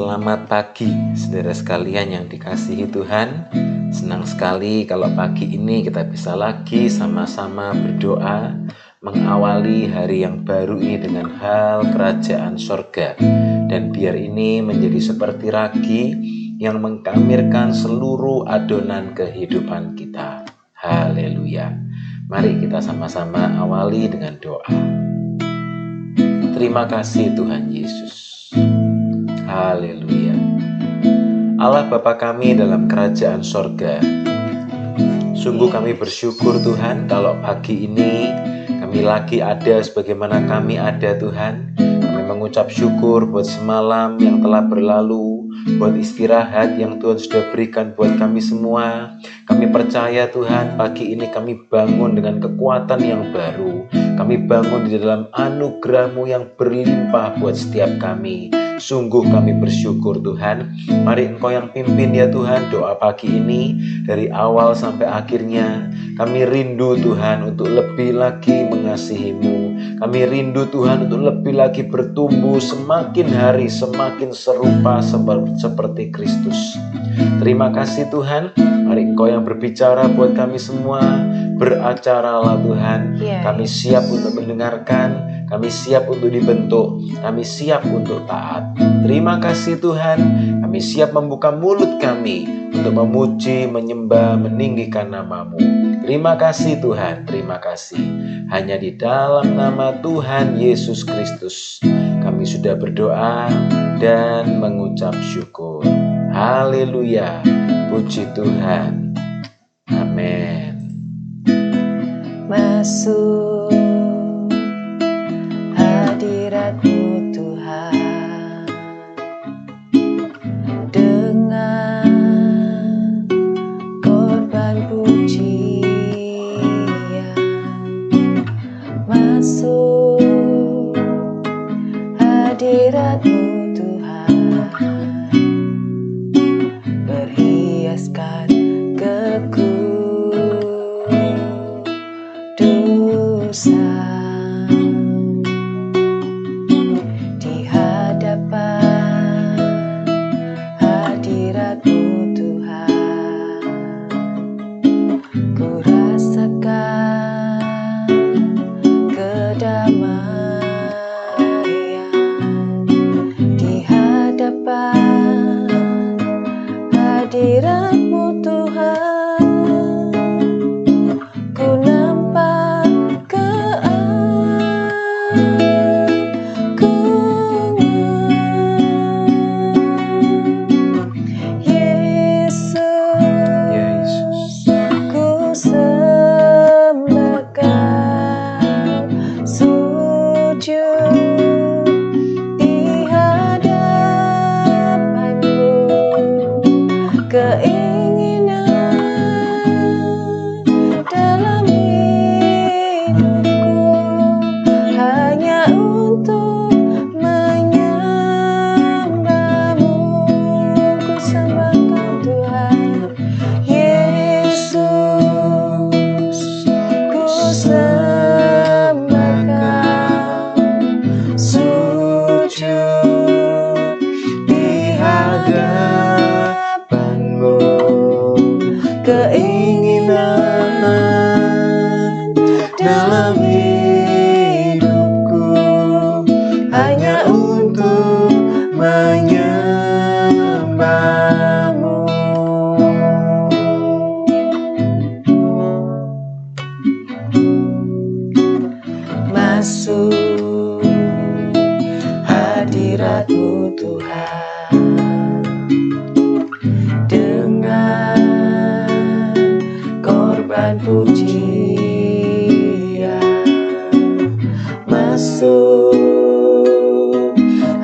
Selamat pagi, saudara sekalian yang dikasihi Tuhan. Senang sekali kalau pagi ini kita bisa lagi sama-sama berdoa, mengawali hari yang baru ini dengan hal kerajaan sorga. Dan biar ini menjadi seperti ragi yang mengkamirkan seluruh adonan kehidupan kita. Haleluya. Mari kita sama-sama awali dengan doa. Terima kasih Tuhan Yesus. Haleluya. Allah Bapa kami dalam kerajaan sorga, sungguh kami bersyukur Tuhan kalau pagi ini kami lagi ada sebagaimana kami ada Tuhan. Kami mengucap syukur buat semalam yang telah berlalu, buat istirahat yang Tuhan sudah berikan buat kami semua. Kami percaya Tuhan pagi ini kami bangun dengan kekuatan yang baru. Kami bangun di dalam anugerah-Mu yang berlimpah buat setiap kami. Sungguh kami bersyukur Tuhan. Mari Engkau yang pimpin ya Tuhan doa pagi ini dari awal sampai akhirnya. Kami rindu Tuhan untuk lebih lagi mengasihi-Mu. Kami rindu Tuhan untuk lebih lagi bertumbuh semakin hari semakin serupa seperti Kristus. Terima kasih Tuhan. Mari Engkau yang berbicara buat kami semua. Beracaralah Tuhan. Kami siap untuk mendengarkan. Kami siap untuk dibentuk. Kami siap untuk taat. Terima kasih Tuhan. Kami siap membuka mulut kami untuk memuji, menyembah, meninggikan nama-Mu. Terima kasih Tuhan. Terima kasih. Hanya di dalam nama Tuhan Yesus Kristus kami sudah berdoa dan mengucap syukur. Haleluya. Puji Tuhan. Amin. Masuk hadirat-Mu Tuhan dengan korban pujian. Masuk hadirat-Mu Tuhan berhiaskan kekudusan. Di hadapan hadirat-Mu Tuhan, ku rasakan kedamaian. Di hadapan hadirat-Mu Tuhan, ku nampak Yesus, ku sembah Kau, sujud di hadapan-Mu. Keinginan dalam hidupku hanya untuk menyembah-Mu. Ku sembah Kau Tuhan Yesus, ku sembah Kau, sujud di hadapan-Mu. Keinginan dalam hidupku hanya untuk menyembah-Mu. Masuk hadirat-Mu Tuhan dengan korban pujian. Masuk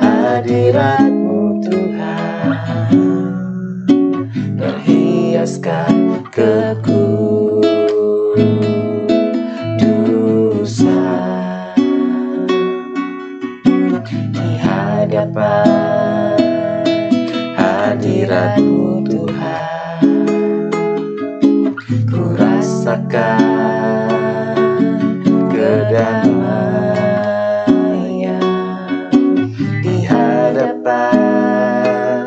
hadirat-Mu Tuhan berhiaskan kekudusan. Di hadapan hadirat-Mu Tuhan, ku rasakan kedamaian. Di hadapan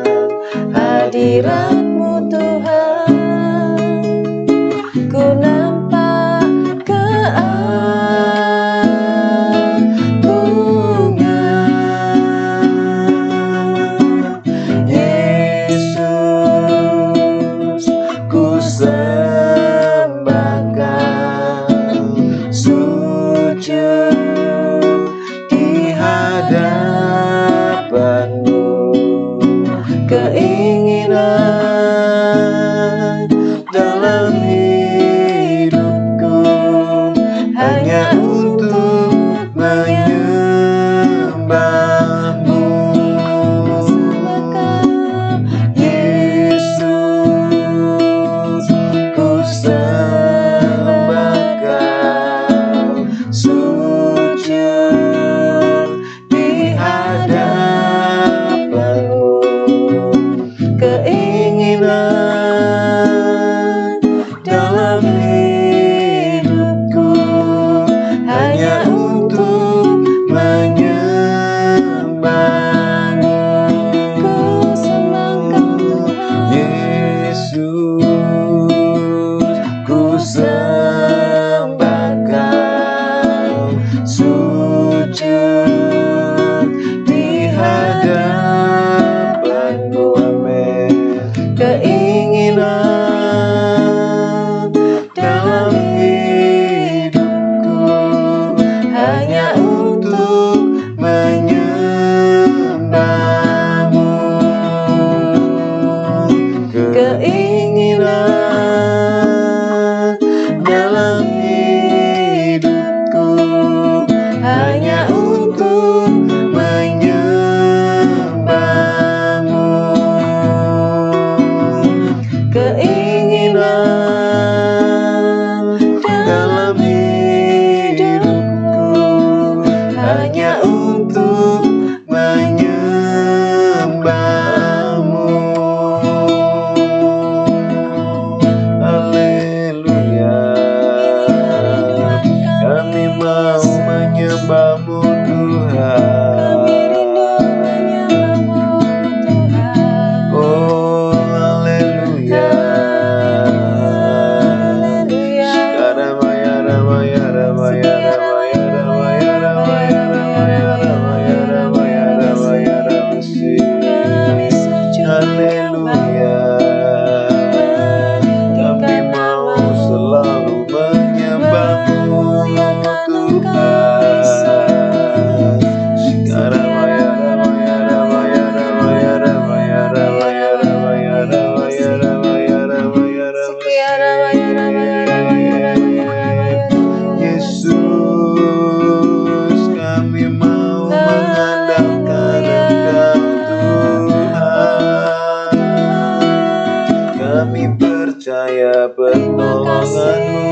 pertolonganmu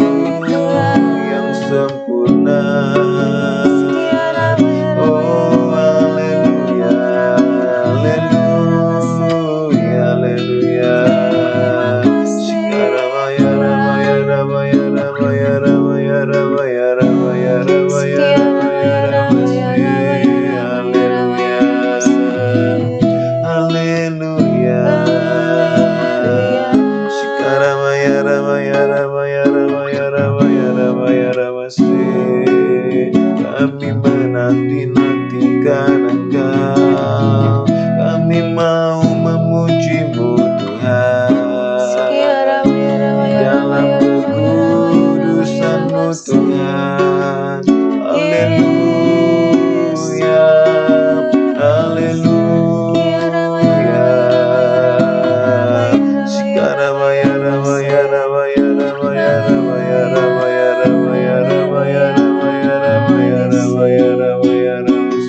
yang sempurna. Oh haleluya, haleluya, haleluya. Shikarabaya rabaya rabaya rabaya rabaya rabaya rabaya rabaya rabaya rabaya. Haleluya, haleluya. Shikarabaya rabaya rabaya rabaya rabaya rabaya rabaya. Kami menanti-nantikan Engkau, kami mau memuji-Mu Tuhan, dalam kekudusan-Mu Tuhan. Haleluya, haleluya. Shikarabaya rabaya rabaya rabaya rabaya rabaya rabaya rabaya rabaya rabaya rabaya rabaya rabaya.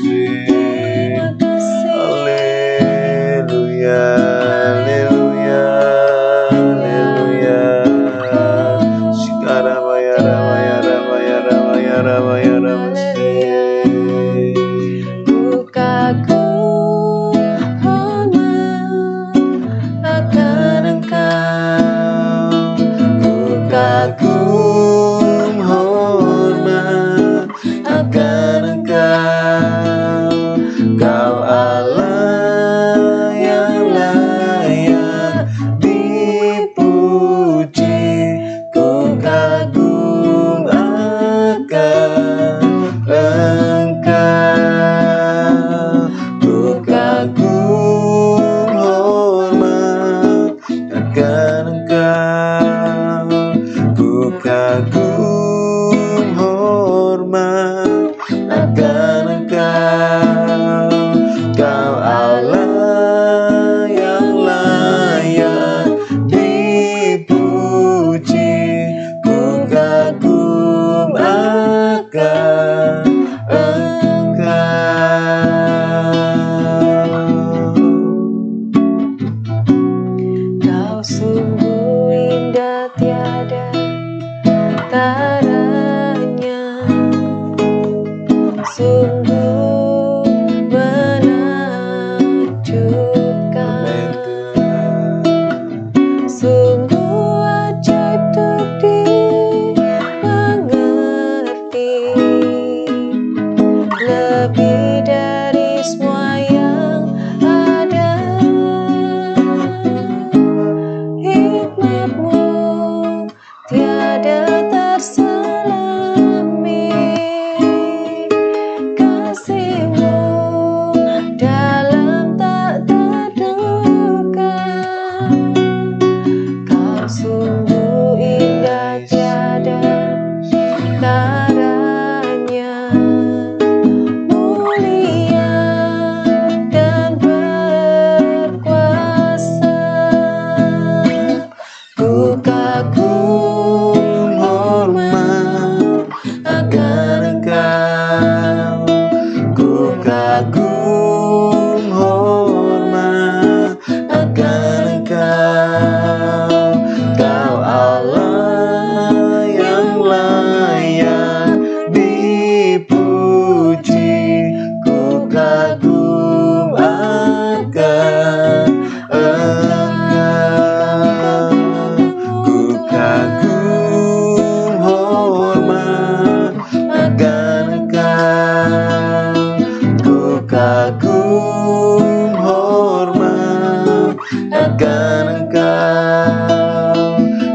Haleluya, haleluya, haleluya. Shikarabaya rabaya rabaya rabaya rabaya rabaya. Ku kagum hormat akan Engkau, Ku kagum hormat akan Engkau, Kau Allah yang layak dipuji. Ku kagum akan Engkau, ku kagum hormat akan Engkau, ku kagum hormat akan Engkau, Kau Allah yang layak dipuji. Ku kagum akan Engkau. Kau sungguh indah tiada taranya, sungguh menakjubkan, sungguh ajaib untuk dimengerti, lebih dari semua yang ada. Hikmat-Mu tiada terselami, kasih-Mu dalam tak terduga. Kau sungguh indah tiada taranya, mulia dan berkuasa. Ku kagum hormat akan Engkau, ku kagum hormat akan Engkau, Kau Allah yang layak dipuji. Ku kagum akan Engkau, ku kagum hormat akan Engkau, ku kagum hormat akan Engkau,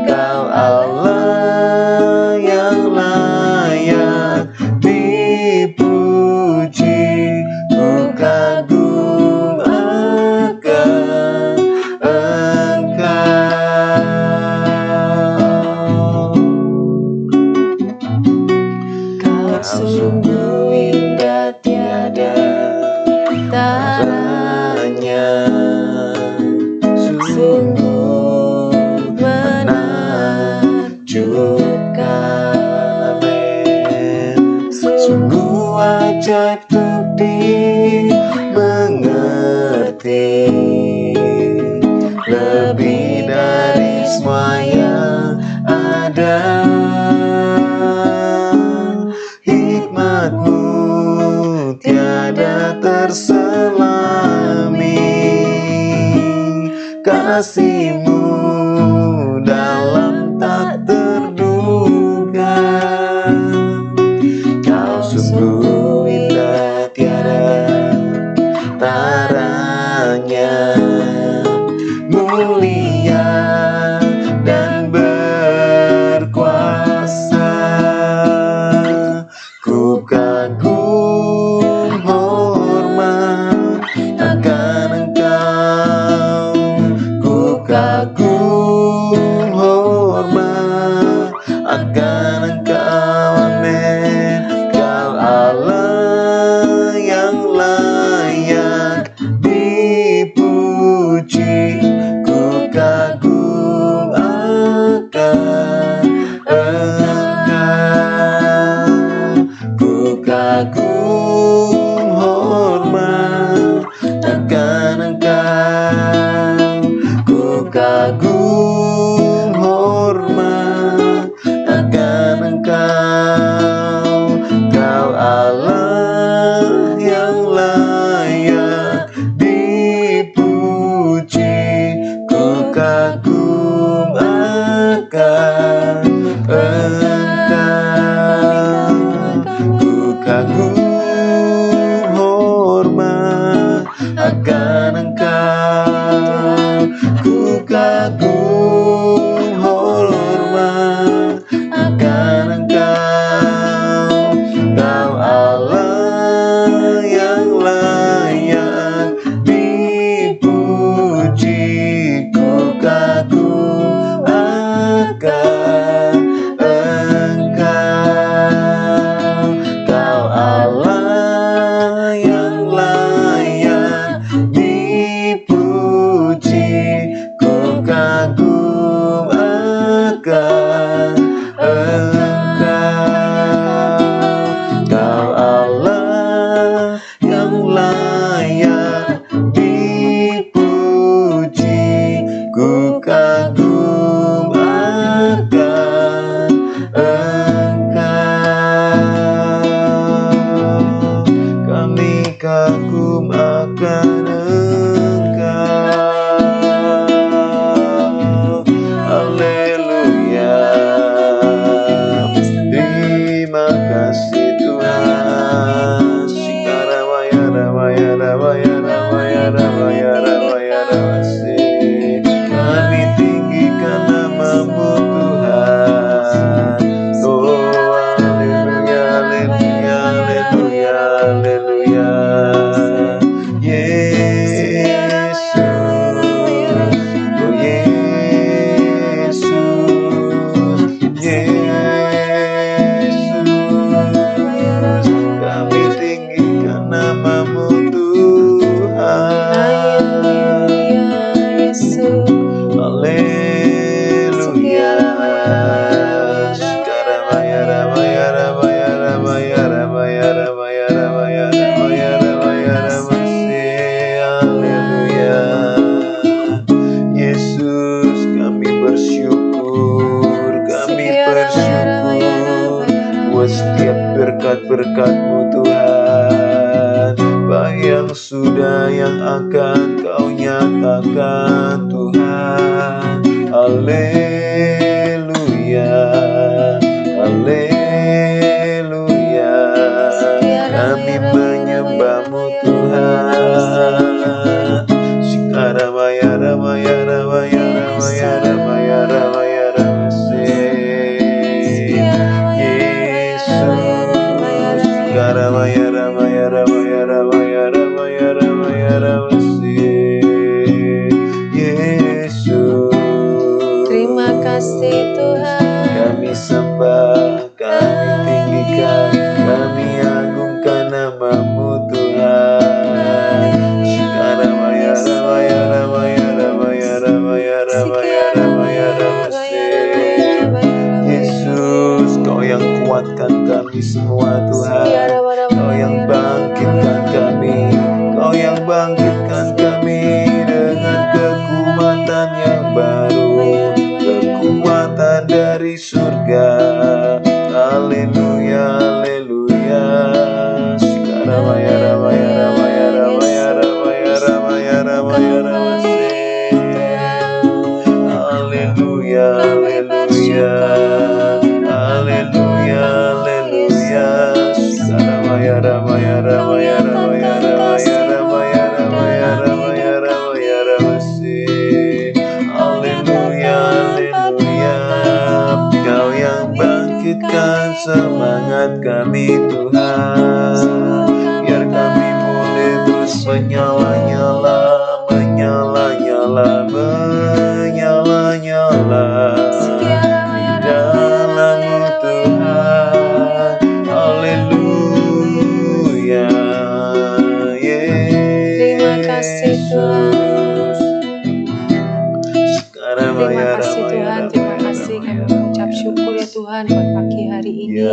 Kau Allah yang layak dipuji. Ku kagum akan Engkau. Kau sungguh indah tiada taranya, sungguh menakjubkan, Sungguh ajaib untuk dimengerti, lebih dari semua yang ada. tiada, hikmat-Mu tiada terselami, kasih-Mu dalam tak terduga. Kau sungguh indah tiada taranya, mulia dan berkuasa. Ku kagum hormat akan Engkau, ku kagum hormat akan Engkau, amin. Kau Allah yang layak dipuji, ku kagum akan Engkau, ku kagum hormat akan Engkau, ku kagum hormat akan Engkau. Kau Allah yang layak dipuji, ku kagum akan Engkau, ku kagum hormat akan Engkau, ku kagum hormat akan Engkau. Kau Allah yang layak dipuji, ku kagum akan Engkau. Kau Allah yang layak dipuji, ku kagum akan Engkau. Kau Allah yang layak dipuji, ku kagum akan Engkau. Kami kagum akan Engkau. Haleluya. Terima kasih Tuhan. Shikaramaya ramaya ramaya ramaya ramaya ramaya ramasi. Kami tinggikan nama-Mu Tuhan. Oh haleluya haleluya haleluya haleluya. Yesus, oh Yesus, Yesus, kami tinggikan nama-Mu Tuhan. Haleluya. Shikaramaya ramaya ramaya ramaya ramaya ramaya ramaya ramaya ramaya ramasi. Haleluya. Yesus, kami bersyukur buat setiap berkat-berkat-Mu Tuhan, baik yang sudah yang akan Kau nyatakan Tuhan. Haleluya, haleluya, kami menyembah-Mu Tuhan. Shikaramaya ramaya ramaya ramaya ramaya ramaya ramasi. Yesus, Shikaramaya ramaya ramaya ramaya ramaya ramaya ramasi. Yesus, Terima kasih Tuhan. kami sembah, kami tinggikan, kami agungkan nama-Mu Tuhan. Shikaramaya ramaya ramaya ramaya ramaya ramaya ramaya ramasi. Yesus, Kau yang kuatkan kami semua Tuhan. Kau yang bangkitkan kami, Kau yang bangkitkan kami dengan kekuatan yang baru, kekuatan dari surga. surga. Haleluya, haleluya. Ramaya ramaya ramaya ramaya ramaya ramaya ramaya ramase. Haleluya, haleluya. Haleluya, haleluya. Ramaya ramaya ramaya ramaya ramaya ramaya ramaya ramaya ramaya ramase. Haleluya, haleluya. Kau yang bangkitkan semangat kami Tuhan. Biar kami boleh terus menyala-nyala, menyala-nyala, menyala-nyala dalam-Mu Tuhan. Haleluya. Terima kasih Tuhan. Terima kasih Tuhan, terima kasih kami mengucap syukur ya Tuhan buat pagi hari ini.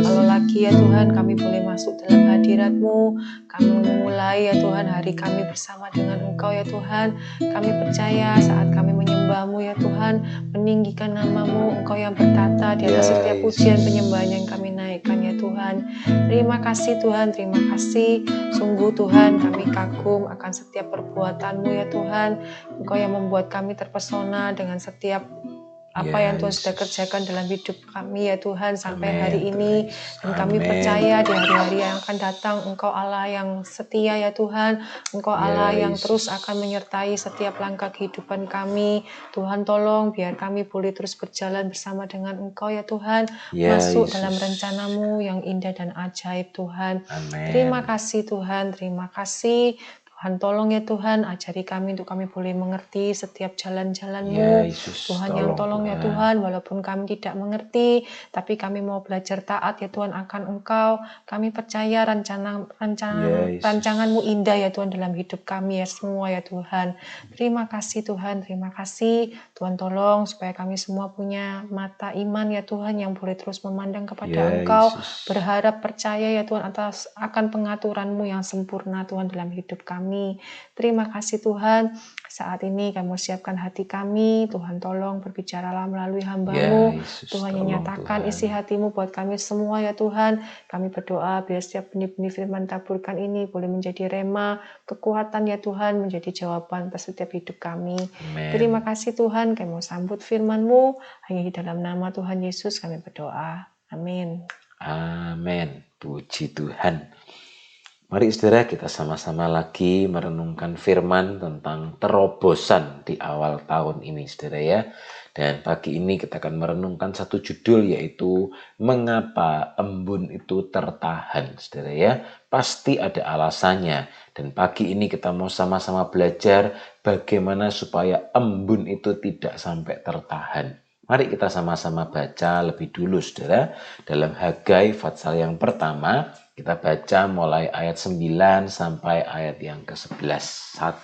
Kalau lagi ya Tuhan kami boleh masuk dalam hadirat-Mu, kami memulai ya Tuhan hari kami bersama dengan Engkau ya Tuhan. Kami percaya saat kami menyembah-Mu ya Tuhan, meninggikan nama-Mu, Engkau yang bertata di atas setiap pujian penyembahan yang kami naikkan ya Tuhan. Terima kasih Tuhan, terima kasih. Sungguh Tuhan kami kagum akan setiap perbuatan-Mu ya Tuhan. Engkau yang membuat kami terpesona dengan setiap apa yang Tuhan sudah kerjakan dalam hidup kami ya Tuhan sampai hari ini. Dan kami percaya di hari-hari yang akan datang Engkau Allah yang setia ya Tuhan. Engkau Allah yang terus akan menyertai setiap langkah kehidupan kami. Tuhan tolong biar kami boleh terus berjalan bersama dengan Engkau ya Tuhan. Masuk dalam rencana-Mu yang indah dan ajaib Tuhan. Terima kasih Tuhan, terima kasih. Tuhan tolong ya Tuhan, ajari kami untuk kami boleh mengerti setiap jalan-jalan-Mu. Tuhan yang tolong ya Tuhan, walaupun kami tidak mengerti, tapi kami mau belajar taat ya Tuhan akan Engkau. Kami percaya rancangan-Mu indah ya Tuhan dalam hidup kami ya semua ya Tuhan. Terima kasih Tuhan, terima kasih. Tuhan tolong supaya kami semua punya mata iman ya Tuhan yang boleh terus memandang kepada Engkau. Berharap percaya ya Tuhan akan pengaturan-Mu yang sempurna Tuhan dalam hidup kami. Terima kasih Tuhan. Saat ini kami siapkan hati kami. Tuhan tolong berbicaralah melalui hamba-Mu. Tuhan yang nyatakan isi hati-Mu buat kami semua ya Tuhan. Kami berdoa biar setiap benih-benih firman taburkan ini boleh menjadi rema, kekuatan ya Tuhan, menjadi jawaban atas setiap hidup kami. Terima kasih Tuhan. Kami mau sambut firman-Mu. Hanya di dalam nama Tuhan Yesus kami berdoa. Amin. Amin. Puji Tuhan. Mari saudara kita sama-sama lagi merenungkan firman tentang terobosan di awal tahun ini saudara ya. Dan pagi ini kita akan merenungkan satu judul yaitu mengapa embun itu tertahan saudara ya. Pasti ada alasannya. Dan pagi ini kita mau sama-sama belajar bagaimana supaya embun itu tidak sampai tertahan. Mari kita sama-sama baca lebih dulu saudara. Dalam Hagai pasal yang pertama kita baca mulai ayat 9 sampai ayat yang ke-11. 1,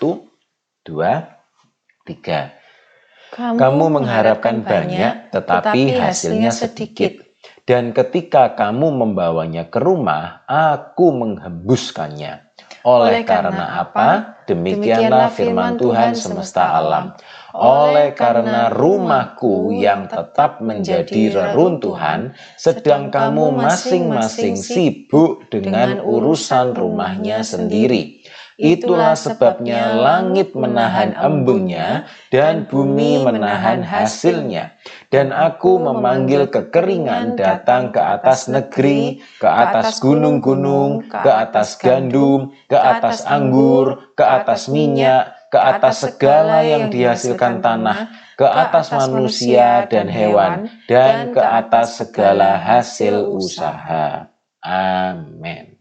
2, 3. Kamu mengharapkan banyak tetapi hasilnya sedikit. Dan ketika kamu membawanya ke rumah, aku menghembuskannya. Oleh karena apa? Demikianlah firman Tuhan semesta alam. Oleh karena rumahku yang tetap menjadi reruntuhan, sedang kamu masing-masing sibuk dengan urusan rumahnya sendiri. Itulah sebabnya langit menahan embunnya dan bumi menahan hasilnya. Dan aku memanggil kekeringan datang ke atas negeri, ke atas gunung-gunung, ke atas gandum, ke atas anggur, ke atas minyak, ke atas segala yang dihasilkan tanah, ke atas manusia dan hewan, dan ke atas segala hasil usaha. Amin.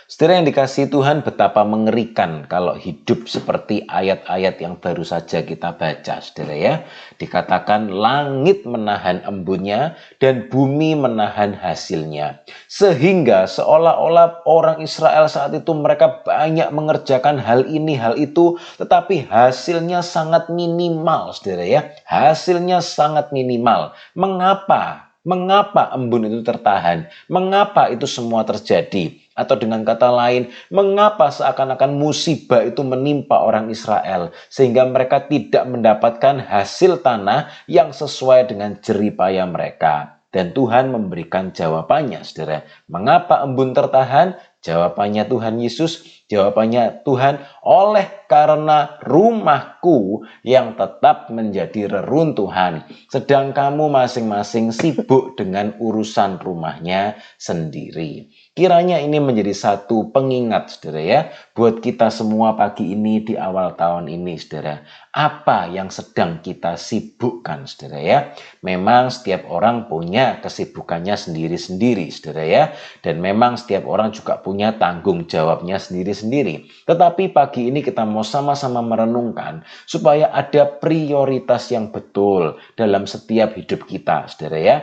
Saudara yang dikasihi Tuhan, betapa mengerikan kalau hidup seperti ayat-ayat yang baru saja kita baca, saudara ya. Dikatakan langit menahan embunnya dan bumi menahan hasilnya. Sehingga seolah-olah orang Israel saat itu mereka banyak mengerjakan hal ini, hal itu, tetapi hasilnya sangat minimal, saudara ya. Hasilnya sangat minimal. Mengapa? Mengapa embun itu tertahan? Mengapa itu semua terjadi? Atau dengan kata lain, mengapa seakan-akan musibah itu menimpa orang Israel sehingga mereka tidak mendapatkan hasil tanah yang sesuai dengan jerih payah mereka? Dan Tuhan memberikan jawabannya, saudara. Mengapa embun tertahan? Jawabannya Tuhan Yesus, jawabannya Tuhan, oleh karena rumahku yang tetap menjadi reruntuhan. Sedang kamu masing-masing sibuk dengan urusan rumahnya sendiri. Kiranya ini menjadi satu pengingat, saudara ya, buat kita semua pagi ini di awal tahun ini, saudara. Apa yang sedang kita sibukkan, saudara ya. Memang setiap orang punya kesibukannya sendiri-sendiri, saudara ya. Dan memang setiap orang juga punya tanggung jawabnya sendiri-sendiri. Tetapi pagi ini kita mau sama-sama merenungkan supaya ada prioritas yang betul dalam setiap hidup kita, saudara ya.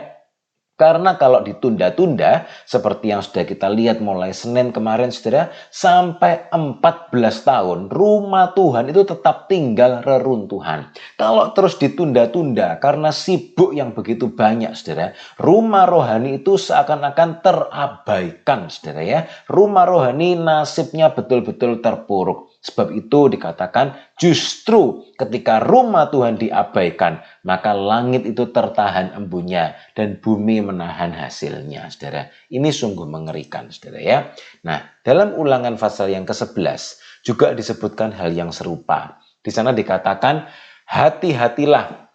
Karena kalau ditunda-tunda, seperti yang sudah kita lihat mulai Senin kemarin, saudara, sampai 14 tahun, rumah Tuhan itu tetap tinggal reruntuhan. Kalau terus ditunda-tunda karena sibuk yang begitu banyak, saudara, rumah rohani itu seakan-akan terabaikan, saudara ya. Rumah rohani nasibnya betul-betul terpuruk. Sebab itu dikatakan justru ketika rumah Tuhan diabaikan, maka langit itu tertahan embunnya dan bumi menahan hasilnya, saudara. Ini sungguh mengerikan, saudara ya. Nah, dalam Ulangan pasal yang ke-11 juga disebutkan hal yang serupa. Di sana dikatakan, hati-hatilah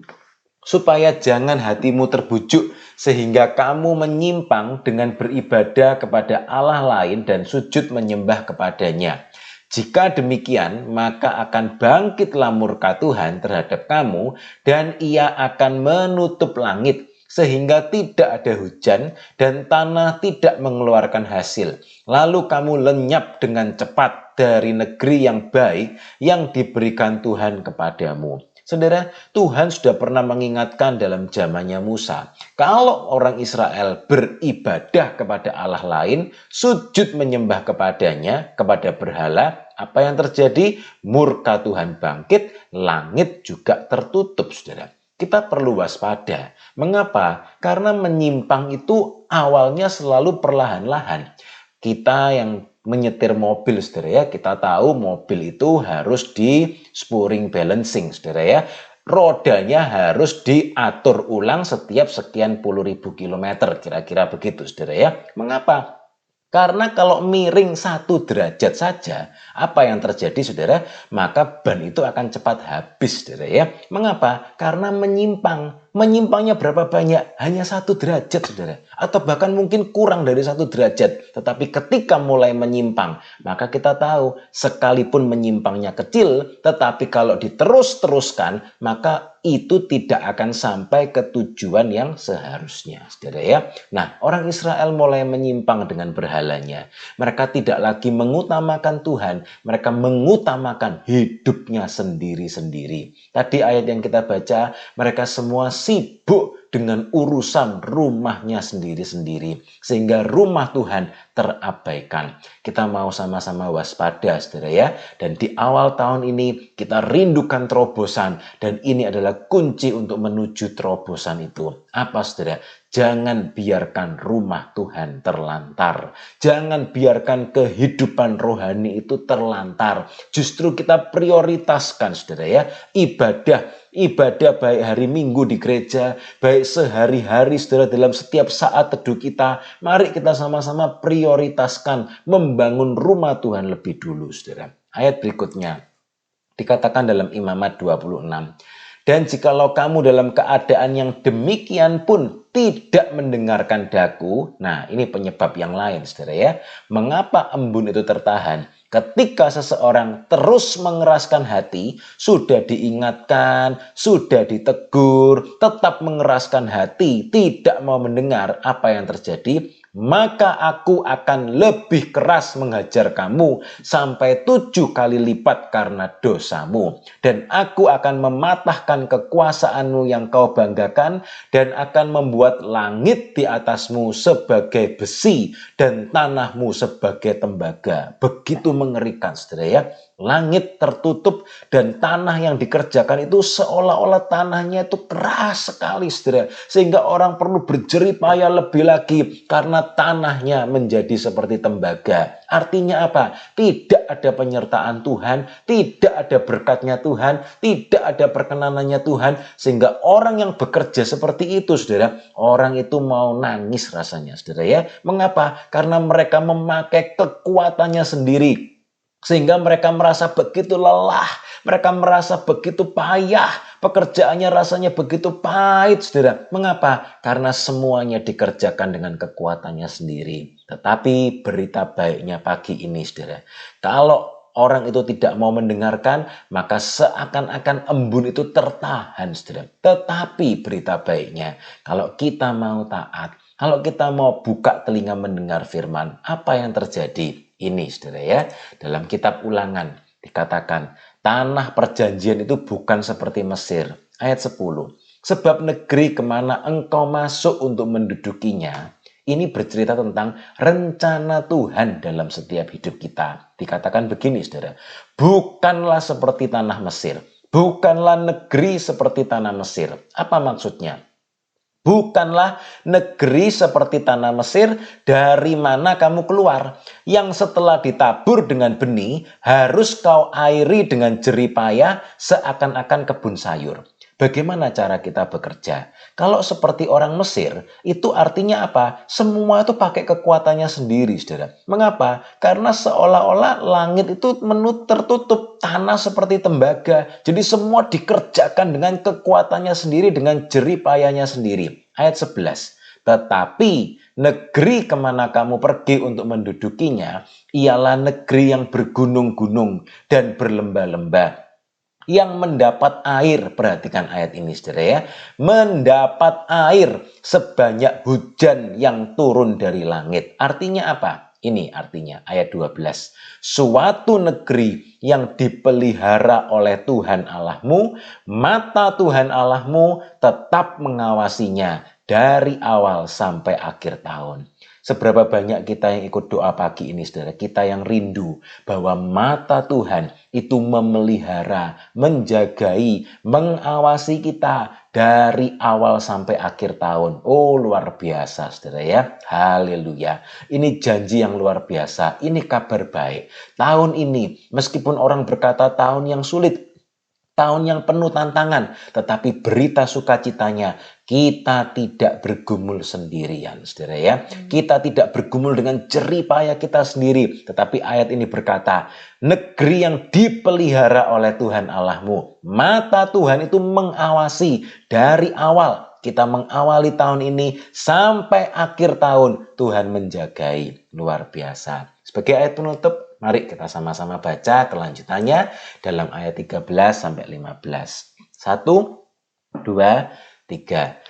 supaya jangan hatimu terbujuk sehingga kamu menyimpang dengan beribadah kepada Allah lain dan sujud menyembah kepadanya. Jika demikian, maka akan bangkitlah murka Tuhan terhadap kamu dan ia akan menutup langit sehingga tidak ada hujan dan tanah tidak mengeluarkan hasil. Lalu kamu lenyap dengan cepat dari negeri yang baik yang diberikan Tuhan kepadamu. Saudara, Tuhan sudah pernah mengingatkan dalam zamannya Musa. Kalau orang Israel beribadah kepada Allah lain, sujud menyembah kepadanya, kepada berhala, apa yang terjadi? Murka Tuhan bangkit, langit juga tertutup, saudara. Kita perlu waspada. Mengapa? Karena menyimpang itu awalnya selalu perlahan-lahan. Kita yang menyetir mobil, saudara ya, kita tahu mobil itu harus di spurring balancing, saudara ya. Rodanya harus diatur ulang setiap sekian puluh ribu kilometer, kira-kira begitu, saudara ya. Mengapa? Karena kalau miring 1 derajat saja, apa yang terjadi, saudara? Maka ban itu akan cepat habis, saudara ya. Mengapa? Karena menyimpang. Menyimpangnya berapa banyak? Hanya 1 derajat, saudara. Atau bahkan mungkin kurang dari 1 derajat. Tetapi ketika mulai menyimpang, maka kita tahu sekalipun menyimpangnya kecil, tetapi kalau diterus-teruskan, maka itu tidak akan sampai ke tujuan yang seharusnya, saudara ya. Nah, orang Israel mulai menyimpang dengan berhalanya. Mereka tidak lagi mengutamakan Tuhan, mereka mengutamakan hidupnya sendiri-sendiri. Tadi ayat yang kita baca, mereka semua sibuk dengan urusan rumahnya sendiri-sendiri. Sehingga rumah Tuhan terabaikan. Kita mau sama-sama waspada, saudara ya. Dan di awal tahun ini kita rindukan terobosan. Dan ini adalah kunci untuk menuju terobosan itu. Apa, saudara? Jangan biarkan rumah Tuhan terlantar. Jangan biarkan kehidupan rohani itu terlantar. Justru kita prioritaskan, saudara ya, ibadah baik hari Minggu di gereja, baik sehari-hari, saudara, dalam setiap saat teduh kita. Mari kita sama-sama prioritaskan membangun rumah Tuhan lebih dulu, saudara. Ayat berikutnya dikatakan dalam Imamat 26. Dan jikalau kamu dalam keadaan yang demikian pun tidak mendengarkan daku, nah ini penyebab yang lain, saudara ya. Mengapa embun itu tertahan? Ketika seseorang terus mengeraskan hati, sudah diingatkan, sudah ditegur, tetap mengeraskan hati, tidak mau mendengar, apa yang terjadi? maka aku akan lebih keras menghajar kamu sampai 7 kali lipat karena dosamu. Dan aku akan mematahkan kekuasaanmu yang kau banggakan dan akan membuat langit di atasmu sebagai besi dan tanahmu sebagai tembaga. Begitu mengerikan, saudara ya. Langit tertutup dan tanah yang dikerjakan itu seolah-olah tanahnya itu keras sekali, saudara. Sehingga orang perlu berjerih payah lebih lagi karena tanahnya menjadi seperti tembaga. Artinya apa? Tidak ada penyertaan Tuhan, tidak ada berkatnya Tuhan, tidak ada perkenanannya Tuhan. Sehingga orang yang bekerja seperti itu, saudara, orang itu mau nangis rasanya, saudara ya. Mengapa? Karena mereka memakai kekuatannya sendiri. Sehingga mereka merasa begitu lelah, mereka merasa begitu payah, pekerjaannya rasanya begitu pahit, saudara. Mengapa? Karena semuanya dikerjakan dengan kekuatannya sendiri. Tetapi berita baiknya pagi ini, saudara, kalau orang itu tidak mau mendengarkan, maka seakan-akan embun itu tertahan, saudara. Tetapi berita baiknya, kalau kita mau taat, kalau kita mau buka telinga mendengar firman, apa yang terjadi? Ini, saudara ya, dalam kitab Ulangan dikatakan, tanah perjanjian itu bukan seperti Mesir. Ayat 10. Sebab negeri kemana engkau masuk untuk mendudukinya, ini bercerita tentang rencana Tuhan dalam setiap hidup kita. Dikatakan begini, saudara, bukanlah seperti tanah Mesir, bukanlah negeri seperti tanah Mesir. Apa maksudnya? Bukanlah negeri seperti tanah Mesir dari mana kamu keluar, yang setelah ditabur dengan benih harus kau airi dengan jerih payah seakan-akan kebun sayur. Bagaimana cara kita bekerja? Kalau seperti orang Mesir, itu artinya apa? Semua itu pakai kekuatannya sendiri, saudara. Mengapa? Karena seolah-olah langit itu tertutup, tanah seperti tembaga. Jadi semua dikerjakan dengan kekuatannya sendiri, dengan jerih payahnya sendiri. Ayat 11. Tetapi negeri kemana kamu pergi untuk mendudukinya, ialah negeri yang bergunung-gunung dan berlembah-lembah, yang mendapat air. Perhatikan ayat ini, saudara ya. Mendapat air sebanyak hujan yang turun dari langit. Artinya apa? Ini artinya ayat 12. Suatu negeri yang dipelihara oleh Tuhan Allahmu, mata Tuhan Allahmu tetap mengawasinya dari awal sampai akhir tahun. Seberapa banyak kita yang ikut doa pagi ini, saudara, kita yang rindu bahwa mata Tuhan itu memelihara, menjagai, mengawasi kita dari awal sampai akhir tahun. Oh, luar biasa, saudara ya. Haleluya. Ini janji yang luar biasa. Ini kabar baik. Tahun ini, meskipun orang berkata tahun yang sulit, tahun yang penuh tantangan, tetapi berita sukacitanya, kita tidak bergumul sendirian, saudara ya. Kita tidak bergumul dengan jerih payah kita sendiri, tetapi ayat ini berkata, negeri yang dipelihara oleh Tuhan Allahmu, mata Tuhan itu mengawasi dari awal. Kita mengawali tahun ini sampai akhir tahun, Tuhan menjagai. Luar biasa. Sebagai ayat penutup, mari kita sama-sama baca kelanjutannya dalam ayat 13 sampai 15. 1, 2, 3.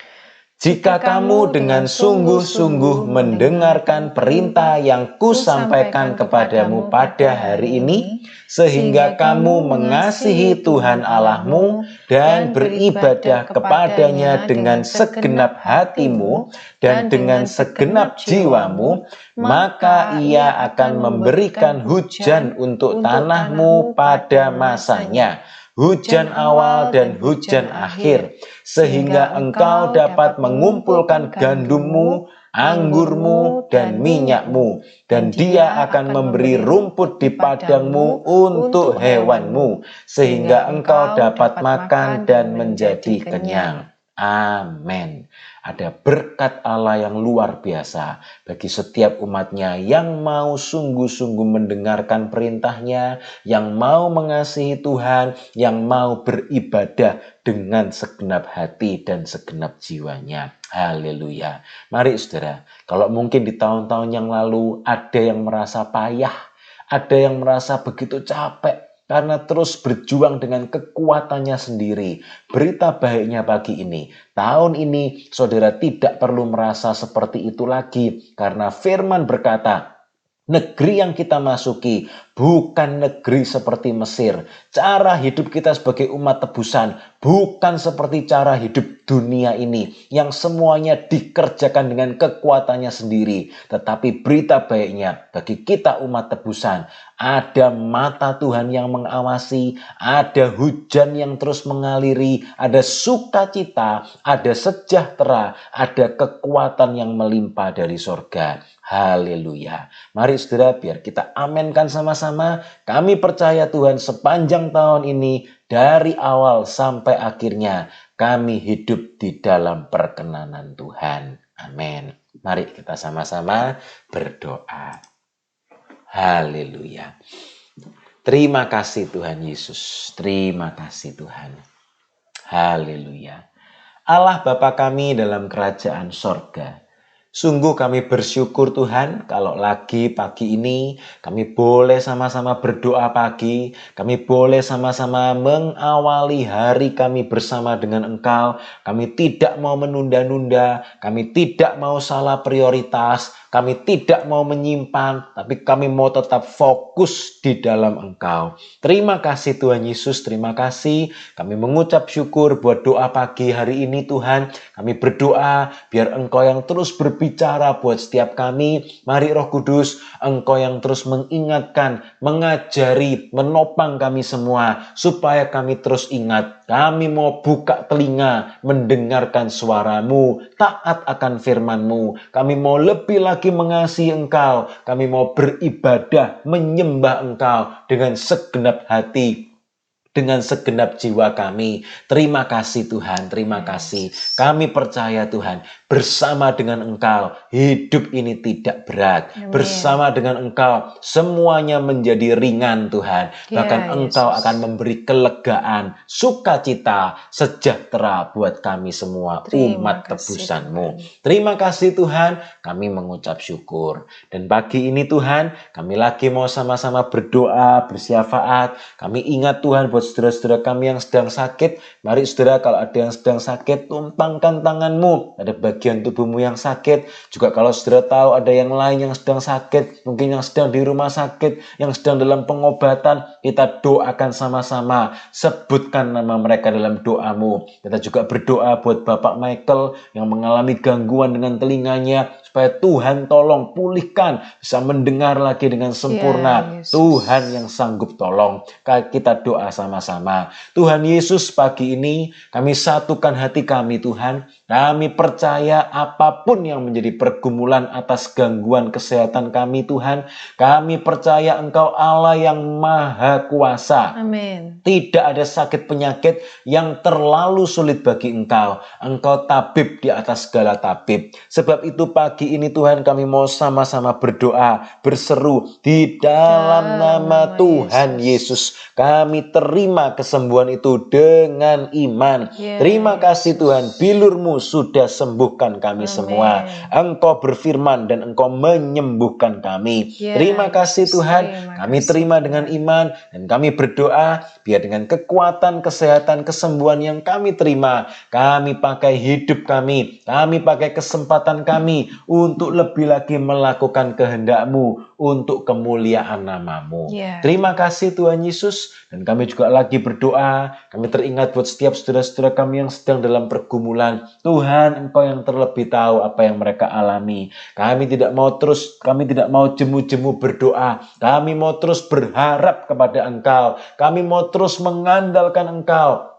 Jika kamu dengan sungguh-sungguh mendengarkan perintah yang kusampaikan kepadamu pada hari ini, sehingga kamu mengasihi Tuhan Allahmu dan beribadah kepadanya dengan segenap hatimu dan dengan segenap jiwamu, maka Ia akan memberikan hujan untuk tanahmu pada masanya, hujan awal dan hujan akhir, sehingga engkau dapat mengumpulkan gandummu, anggurmu, dan minyakmu, dan Dia akan memberi rumput di padangmu untuk hewanmu, sehingga engkau dapat makan dan menjadi kenyang. Amin. Ada berkat Allah yang luar biasa bagi setiap umatnya yang mau sungguh-sungguh mendengarkan perintahnya, yang mau mengasihi Tuhan, yang mau beribadah dengan segenap hati dan segenap jiwanya. Haleluya. Mari saudara, kalau mungkin di tahun-tahun yang lalu ada yang merasa payah, ada yang merasa begitu capek, karena terus berjuang dengan kekuatannya sendiri. Berita baiknya pagi ini, tahun ini saudara tidak perlu merasa seperti itu lagi, karena firman berkata, negeri yang kita masuki bukan negeri seperti Mesir. Cara hidup kita sebagai umat tebusan bukan seperti cara hidup dunia ini yang semuanya dikerjakan dengan kekuatannya sendiri. Tetapi berita baiknya bagi kita umat tebusan, ada mata Tuhan yang mengawasi, ada hujan yang terus mengaliri, ada sukacita, ada sejahtera, ada kekuatan yang melimpah dari sorga. Haleluya. Mari saudara, biar kita amenkan sama-sama. Kami percaya Tuhan sepanjang tahun ini, dari awal sampai akhirnya, kami hidup di dalam perkenanan Tuhan. Amin. Mari kita sama-sama berdoa. Haleluya. Terima kasih Tuhan Yesus. Terima kasih Tuhan. Haleluya. Allah Bapa kami dalam kerajaan sorga, sungguh kami bersyukur Tuhan kalau lagi pagi ini kami boleh sama-sama berdoa pagi. Kami boleh sama-sama mengawali hari kami bersama dengan Engkau. Kami tidak mau menunda-nunda. Kami tidak mau salah prioritas. Kami tidak mau menyimpan, tapi kami mau tetap fokus di dalam Engkau. Terima kasih Tuhan Yesus, terima kasih. Kami mengucap syukur buat doa pagi hari ini Tuhan. Kami berdoa biar Engkau yang terus berbicara buat setiap kami. Mari Roh Kudus, Engkau yang terus mengingatkan, mengajari, menopang kami semua. Supaya kami terus ingat, kami mau buka telinga, mendengarkan suara-Mu, taat akan firman-Mu. Kami mau lebih lagi mengasihi Engkau. Kami mau beribadah, menyembah Engkau dengan segenap hati, dengan segenap jiwa kami. Terima kasih Tuhan, terima kasih. Kami percaya Tuhan, bersama dengan Engkau hidup ini tidak berat. Amin. Bersama dengan Engkau semuanya menjadi ringan Tuhan. Bahkan Engkau Yesus akan memberi kelegaan, sukacita, sejahtera buat kami semua Terima umat kasih, tebusan-Mu. Tuhan. Terima kasih Tuhan, kami mengucap syukur. Dan pagi ini Tuhan, kami lagi mau sama-sama berdoa, bersyafaat. Kami ingat Tuhan buat saudara-saudara kami yang sedang sakit. Mari saudara, kalau ada yang sedang sakit, tumpangkan tangan-Mu. Ada bagian tubuhmu yang sakit. Juga kalau saudara tahu ada yang lain yang sedang sakit, mungkin yang sedang di rumah sakit, yang sedang dalam pengobatan, kita doakan sama-sama. Sebutkan nama mereka dalam doamu. Kita juga berdoa buat Bapak Michael yang mengalami gangguan dengan telinganya, supaya Tuhan tolong pulihkan, bisa mendengar lagi dengan sempurna. Yesus. Tuhan yang sanggup tolong. Kita doa sama-sama. Tuhan Yesus, pagi ini kami satukan hati kami Tuhan. Kami percaya apapun yang menjadi pergumulan atas gangguan kesehatan kami Tuhan, kami percaya Engkau Allah yang Maha Kuasa. Amin. Tidak ada sakit penyakit yang terlalu sulit bagi Engkau. Engkau tabib di atas segala tabib. Sebab itu pagi ini Tuhan, kami mau sama-sama berdoa, berseru di dalam nama Tuhan Yesus. Kami terima kesembuhan itu dengan iman. Terima kasih Tuhan, bilur-Mu sudah sembuhkan kami semua. Engkau berfirman dan Engkau menyembuhkan kami. Terima kasih Tuhan, kami terima dengan iman dan kami berdoa biar dengan kekuatan, kesehatan, kesembuhan yang kami terima, kami pakai hidup kami pakai kesempatan kami untuk lebih lagi melakukan kehendak-Mu untuk kemuliaan nama-Mu. Terima kasih Tuhan Yesus, dan kami juga lagi berdoa, kami teringat buat setiap saudara-saudara kami yang sedang dalam pergumulan. Tuhan, Engkau yang terlebih tahu apa yang mereka alami. Kami tidak mau jemu-jemu berdoa. Kami mau terus berharap kepada Engkau. Kami mau terus mengandalkan Engkau.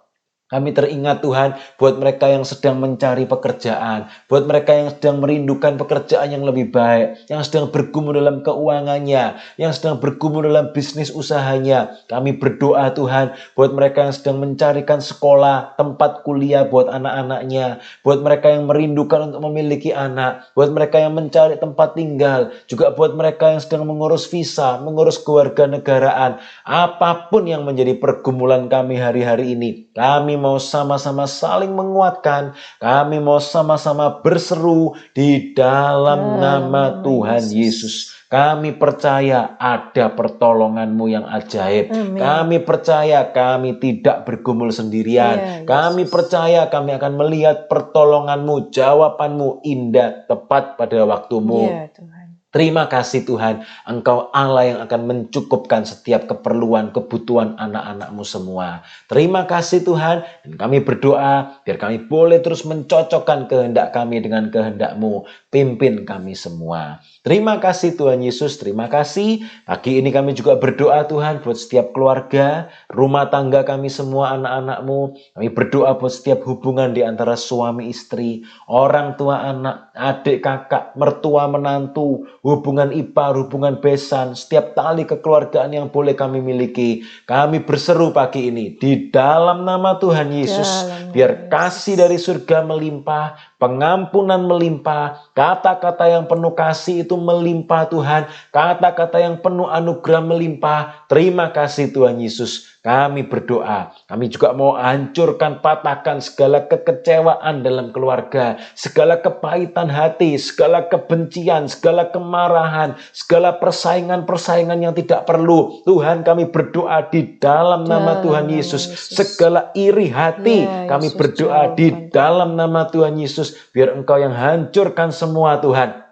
Kami teringat Tuhan buat mereka yang sedang mencari pekerjaan, buat mereka yang sedang merindukan pekerjaan yang lebih baik, yang sedang bergumul dalam keuangannya, yang sedang bergumul dalam bisnis usahanya. Kami berdoa Tuhan buat mereka yang sedang mencarikan sekolah, tempat kuliah buat anak-anaknya, buat mereka yang merindukan untuk memiliki anak, buat mereka yang mencari tempat tinggal, juga buat mereka yang sedang mengurus visa, mengurus kewarganegaraan. Apapun yang menjadi pergumulan kami hari-hari ini, kami mau sama-sama saling menguatkan. Kami mau sama-sama berseru di dalam nama Tuhan Yesus. Kami percaya ada pertolongan-Mu yang ajaib. Amin. Kami percaya kami tidak bergumul sendirian. Ya, Kami Yesus. percaya kami akan melihat pertolongan-Mu, jawaban-Mu indah, tepat pada waktu-Mu. Ya, Tuhan. Terima kasih Tuhan, Engkau Allah yang akan mencukupkan setiap keperluan, kebutuhan anak-anak-Mu semua. Terima kasih Tuhan, dan kami berdoa biar kami boleh terus mencocokkan kehendak kami dengan kehendak-Mu. Pimpin kami semua. Terima kasih Tuhan Yesus, terima kasih. Pagi ini kami juga berdoa Tuhan buat setiap keluarga, rumah tangga kami semua, anak-anak-Mu. Kami berdoa buat setiap hubungan di antara suami istri, orang tua anak, adik kakak, mertua menantu, hubungan ipar, hubungan besan, setiap tali kekeluargaan yang boleh kami miliki. Kami berseru pagi ini di dalam nama Tuhan Yesus, biar kasih dari surga melimpah, pengampunan melimpah, kata-kata yang penuh kasih itu melimpah Tuhan, kata-kata yang penuh anugerah melimpah. Terima kasih Tuhan Yesus. Kami berdoa, kami juga mau hancurkan, patahkan segala kekecewaan dalam keluarga, segala kepahitan hati, segala kebencian, segala kemarahan, segala persaingan-persaingan yang tidak perlu. Tuhan, kami berdoa di dalam nama Tuhan Yesus. Segala iri hati, kami berdoa di dalam nama Tuhan Yesus. Biar Engkau yang hancurkan semua Tuhan.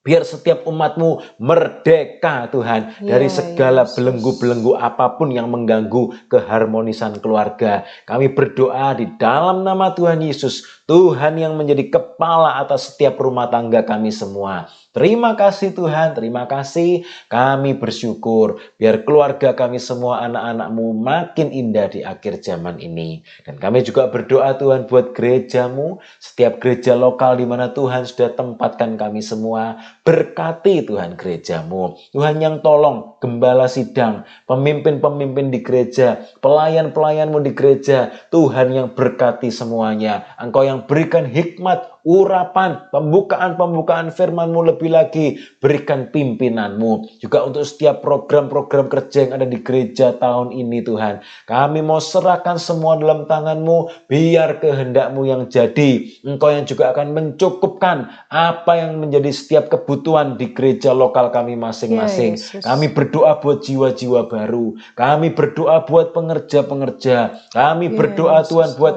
Biar setiap umat-Mu merdeka Tuhan dari segala belenggu-belenggu apapun yang mengganggu keharmonisan keluarga. Kami berdoa di dalam nama Tuhan Yesus, Tuhan yang menjadi kepala atas setiap rumah tangga kami semua. Terima kasih Tuhan, terima kasih. Kami bersyukur biar keluarga kami semua, anak-anak-Mu makin indah di akhir zaman ini. Dan kami juga berdoa Tuhan buat gereja-Mu, setiap gereja lokal di mana Tuhan sudah tempatkan kami semua. Berkati Tuhan gereja-Mu. Tuhan yang tolong gembala sidang, pemimpin-pemimpin di gereja, pelayan-pelayan-Mu di gereja. Tuhan yang berkati semuanya. Engkau yang berikan hikmat, urapan, pembukaan firman-Mu lebih lagi. Berikan pimpinan-Mu. Juga untuk setiap program-program kerja yang ada di gereja tahun ini Tuhan. Kami mau serahkan semua dalam tangan-Mu. Biar kehendak-Mu yang jadi. Engkau yang juga akan mencukupkan apa yang menjadi setiap kebutuhan di gereja lokal kami masing-masing. Kami berdoa buat jiwa-jiwa baru. Kami berdoa buat pengerja-pengerja. Kami berdoa Tuhan buat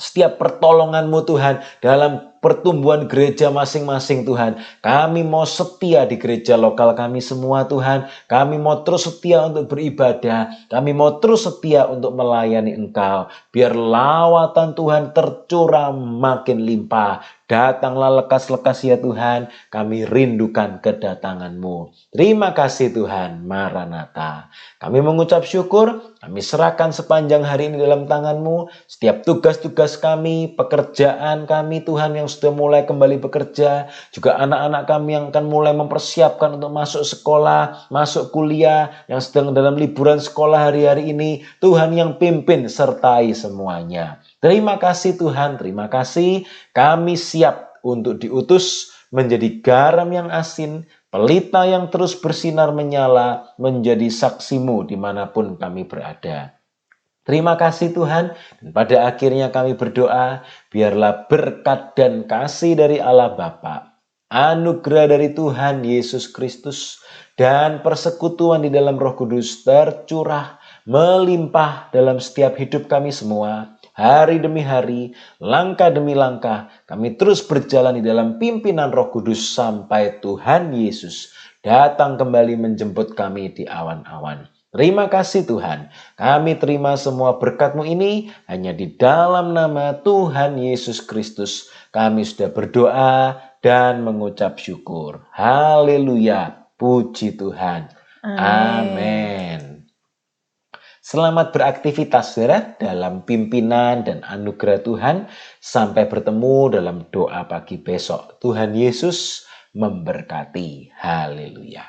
setiap pertolongan-Mu Tuhan dalam pertumbuhan gereja masing-masing Tuhan. Kami mau setia di gereja lokal kami semua Tuhan. Kami mau terus setia untuk beribadah. Kami mau terus setia untuk melayani Engkau. Biar lawatan Tuhan tercurah makin limpah. Datanglah lekas-lekas ya Tuhan. Kami rindukan kedatangan-Mu. Terima kasih Tuhan. Maranatha. Kami mengucap syukur. Kami serahkan sepanjang hari ini dalam tangan-Mu. Setiap tugas-tugas kami, pekerjaan kami Tuhan yang sudah mulai kembali bekerja. Juga anak-anak kami yang akan mulai mempersiapkan untuk masuk sekolah, masuk kuliah, yang sedang dalam liburan sekolah hari-hari ini. Tuhan yang pimpin sertai semuanya. Terima kasih Tuhan, terima kasih. Kami siap untuk diutus menjadi garam yang asin, pelita yang terus bersinar menyala, menjadi saksi-Mu dimanapun kami berada. Terima kasih Tuhan, dan pada akhirnya kami berdoa, biarlah berkat dan kasih dari Allah Bapa, anugerah dari Tuhan Yesus Kristus, dan persekutuan di dalam Roh Kudus tercurah, melimpah dalam setiap hidup kami semua. Hari demi hari, langkah demi langkah, kami terus berjalan di dalam pimpinan Roh Kudus sampai Tuhan Yesus datang kembali menjemput kami di awan-awan. Terima kasih Tuhan, kami terima semua berkat-Mu ini hanya di dalam nama Tuhan Yesus Kristus. Kami sudah berdoa dan mengucap syukur. Haleluya, puji Tuhan. Amin. Selamat beraktivitas saudara dalam pimpinan dan anugerah Tuhan. Sampai bertemu dalam doa pagi besok. Tuhan Yesus memberkati. Haleluya.